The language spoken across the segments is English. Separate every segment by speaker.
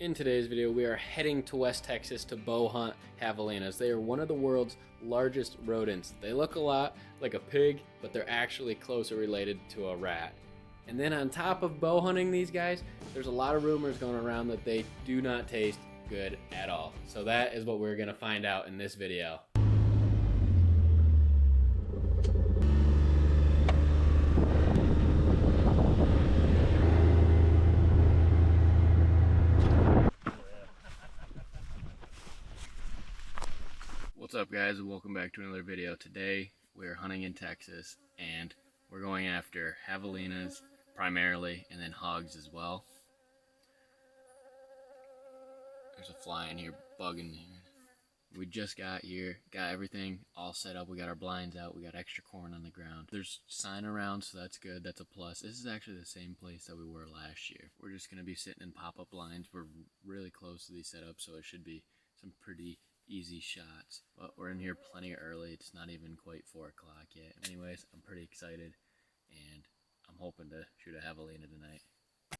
Speaker 1: In today's video, we are heading to West Texas to bow hunt javelinas. They are one of the world's largest rodents. They look a lot like a pig, but they're actually closer related to a rat. And then on top of bow hunting these guys, there's a lot of rumors going around that they do not taste good at all. So that is what we're gonna find out in this video. What's up guys, and welcome back to another video. Today we're hunting in Texas and we're going after javelinas primarily and then hogs as well. There's a fly in here bugging me. We just got here, got everything all set up. We got our blinds out, we got extra corn on the ground. There's sign around, so that's good, that's a plus. This is actually the same place that we were last year. We're just gonna be sitting in pop-up blinds. We're really close to these setups, so it should be some pretty easy shots, but we're in here plenty early. It's not even quite 4 o'clock yet. Anyways, I'm pretty excited and I'm hoping to shoot a javelina tonight.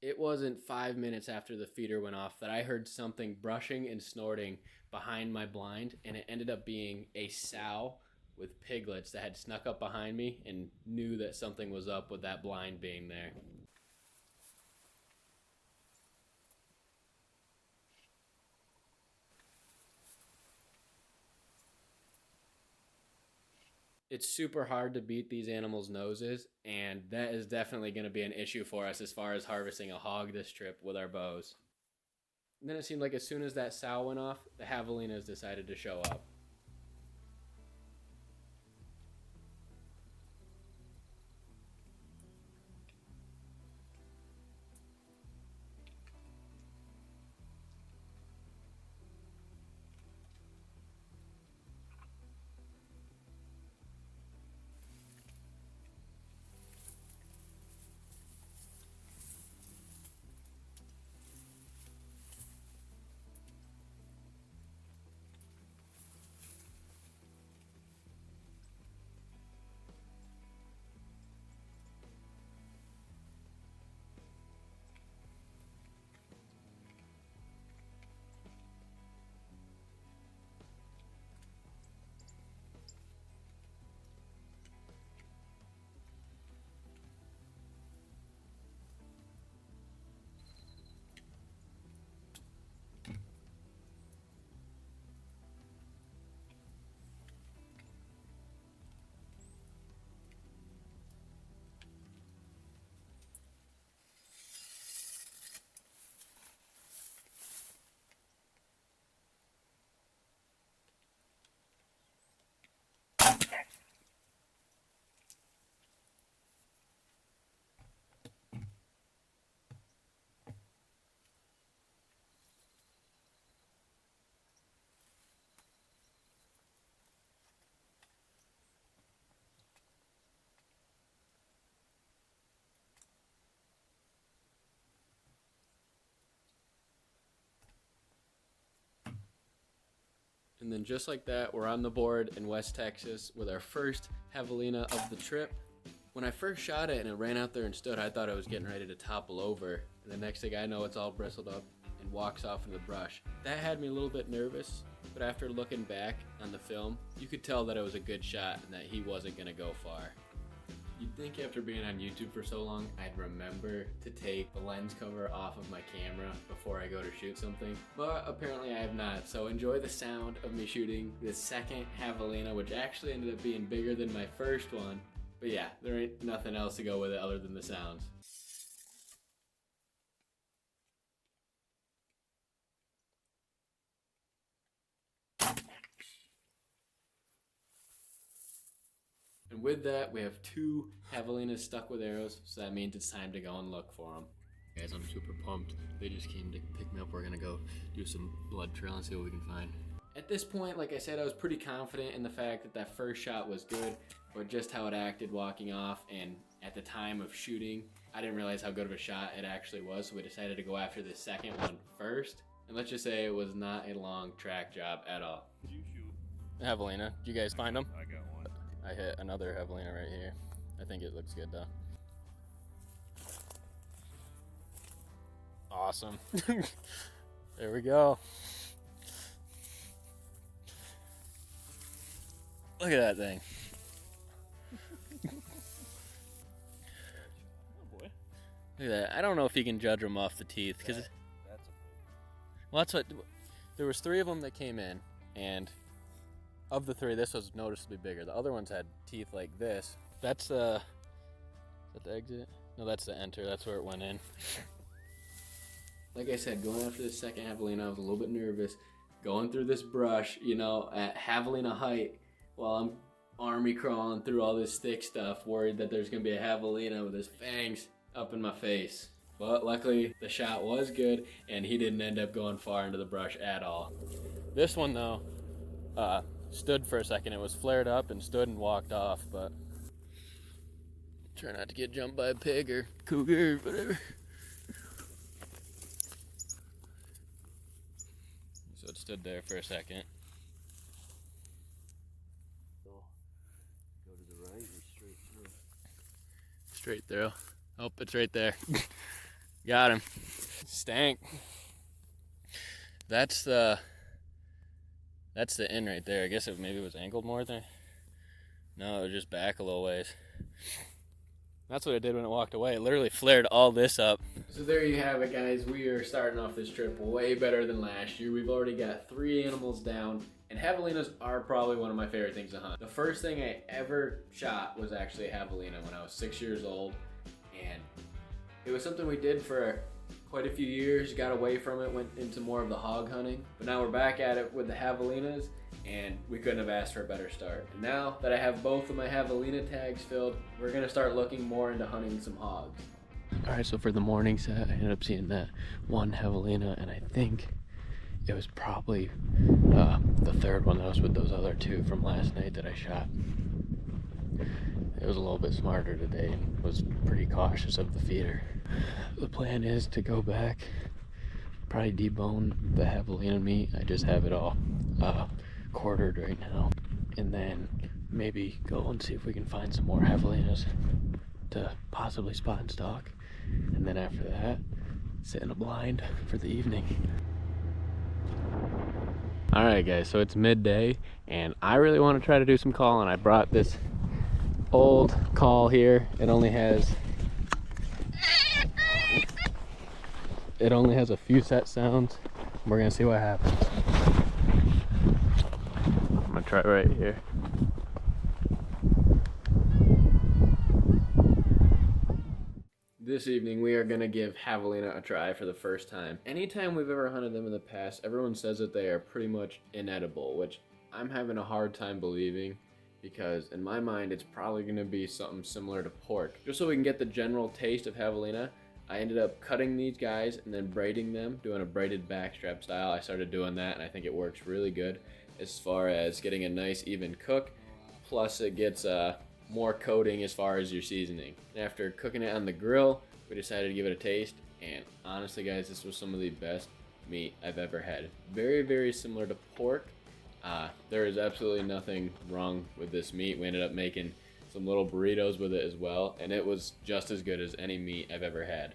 Speaker 1: It wasn't 5 minutes after the feeder went off that I heard something brushing and snorting behind my blind, and it ended up being a sow with piglets that had snuck up behind me and knew that something was up with that blind being there. It's super hard to beat these animals' noses, and that is definitely going to be an issue for us as far as harvesting a hog this trip with our bows. And then it seemed like as soon as that sow went off, the javelinas decided to show up. And then just like that, we're on the board in West Texas with our first javelina of the trip. When I first shot it and it ran out there and stood, I thought I was getting ready to topple over. And the next thing I know, it's all bristled up and walks off in the brush. That had me a little bit nervous, but after looking back on the film, you could tell that it was a good shot and that he wasn't gonna go far. You'd think after being on YouTube for so long, I'd remember to take the lens cover off of my camera before I go to shoot something, but apparently I have not. So enjoy the sound of me shooting this second javelina, which actually ended up being bigger than my first one. But yeah, there ain't nothing else to go with it other than the sounds. And with that, we have 2 javelinas stuck with arrows, so that means it's time to go and look for them. Guys, I'm super pumped. They just came to pick me up. We're gonna go do some blood trail and see what we can find. At this point, like I said, I was pretty confident in the fact that that first shot was good, but just how it acted walking off, and at the time of shooting, I didn't realize how good of a shot it actually was, so we decided to go after the second one first. And let's just say it was not a long track job at all.
Speaker 2: Did you shoot?
Speaker 1: Javelina, did you guys find them?
Speaker 2: I got one.
Speaker 1: I hit another javelina right here. I think it looks good though. Awesome. There we go. Look at that thing.
Speaker 2: Oh boy.
Speaker 1: Look at that. I don't know if you can judge them off the teeth, because that's what. There was 3 of them that came in, and of the 3, this was noticeably bigger. The other ones had teeth like this. That's is that the exit? No, that's the enter. That's where it went in. Like I said, going after the second javelina, I was a little bit nervous. Going through this brush, you know, at javelina height, while I'm army crawling through all this thick stuff, worried that there's gonna be a javelina with his fangs up in my face. But luckily, the shot was good, and he didn't end up going far into the brush at all. This one, though, stood for a second. It was flared up and stood and walked off, but try not to get jumped by a pig or cougar or whatever. So it stood there for a second.
Speaker 2: So, go to the right or straight through?
Speaker 1: Straight through. Oh, it's right there. Got him. Stank. That's the end right there. I guess maybe it was angled more there. No, it was just back a little ways. That's what it did when it walked away. It literally flared all this up. So there you have it, guys. We are starting off this trip way better than last year. We've already got 3 animals down, and javelinas are probably one of my favorite things to hunt. The first thing I ever shot was actually a javelina when I was 6 years old, and it was something we did for quite a few years, got away from it, went into more of the hog hunting, but now we're back at it with the javelinas, and we couldn't have asked for a better start. And now that I have both of my javelina tags filled, we're gonna start looking more into hunting some hogs. All right, so for the morning set, I ended up seeing that 1 javelina, and I think it was probably the 3rd one that was with those other 2 from last night that I shot. It was a little bit smarter today and was pretty cautious of the feeder. The plan is to go back, probably debone the javelina meat. I just have it all quartered right now, and then maybe go and see if we can find some more javelinas to possibly spot and stalk, and then after that, sit in a blind for the evening. All right, guys, so it's midday, and I really want to try to do some calling. I brought this old call here. It only has a few set sounds. We're gonna see what happens. I'm gonna try right here. This evening we are gonna give javelina a try for the first time. Anytime we've ever hunted them in the past, everyone says that they are pretty much inedible, which I'm having a hard time believing, because in my mind it's probably going to be something similar to pork. Just so we can get the general taste of javelina, I ended up cutting these guys and then braiding them, doing a braided backstrap style. I started doing that, and I think it works really good as far as getting a nice even cook, plus it gets more coating as far as your seasoning. And after cooking it on the grill, we decided to give it a taste, and honestly guys, this was some of the best meat I've ever had. Very, very similar to pork. There is absolutely nothing wrong with this meat. We ended up making some little burritos with it as well, and it was just as good as any meat I've ever had.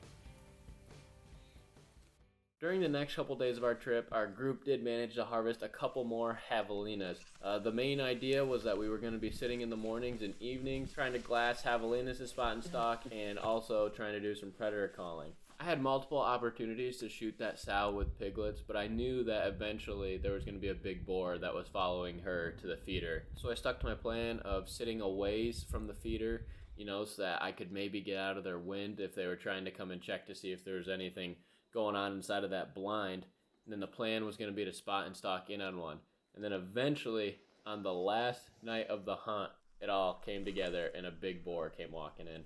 Speaker 1: During the next couple days of our trip, our group did manage to harvest a couple more javelinas. The main idea was that we were going to be sitting in the mornings and evenings trying to glass javelinas to spot and stalk, and also trying to do some predator calling. I had multiple opportunities to shoot that sow with piglets, but I knew that eventually there was going to be a big boar that was following her to the feeder. So I stuck to my plan of sitting a ways from the feeder, so that I could maybe get out of their wind if they were trying to come and check to see if there was anything going on inside of that blind. And then the plan was going to be to spot and stalk in on one. And then eventually, on the last night of the hunt, it all came together and a big boar came walking in.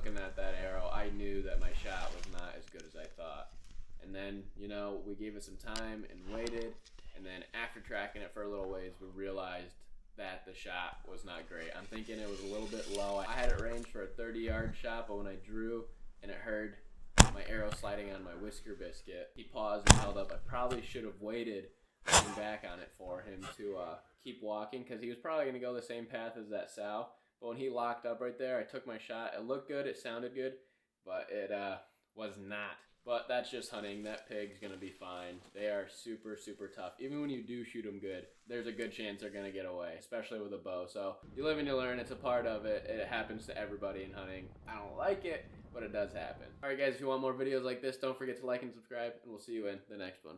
Speaker 1: looking at that arrow, I knew that my shot was not as good as I thought. And then, you know, we gave it some time and waited. And then after tracking it for a little ways, we realized that the shot was not great. I'm thinking it was a little bit low. I had it ranged for a 30-yard shot, but when I drew and it heard my arrow sliding on my whisker biscuit, he paused and held up. I probably should have waited looking back on it for him to keep walking, because he was probably going to go the same path as that sow. But when he locked up right there, I took my shot. It looked good, it sounded good, but it was not. But that's just hunting. That pig's going to be fine. They are super, super tough. Even when you do shoot them good, there's a good chance they're going to get away, especially with a bow. So you live and you learn. It's a part of it. It happens to everybody in hunting. I don't like it, but it does happen. All right, guys, if you want more videos like this, don't forget to like and subscribe, and we'll see you in the next one.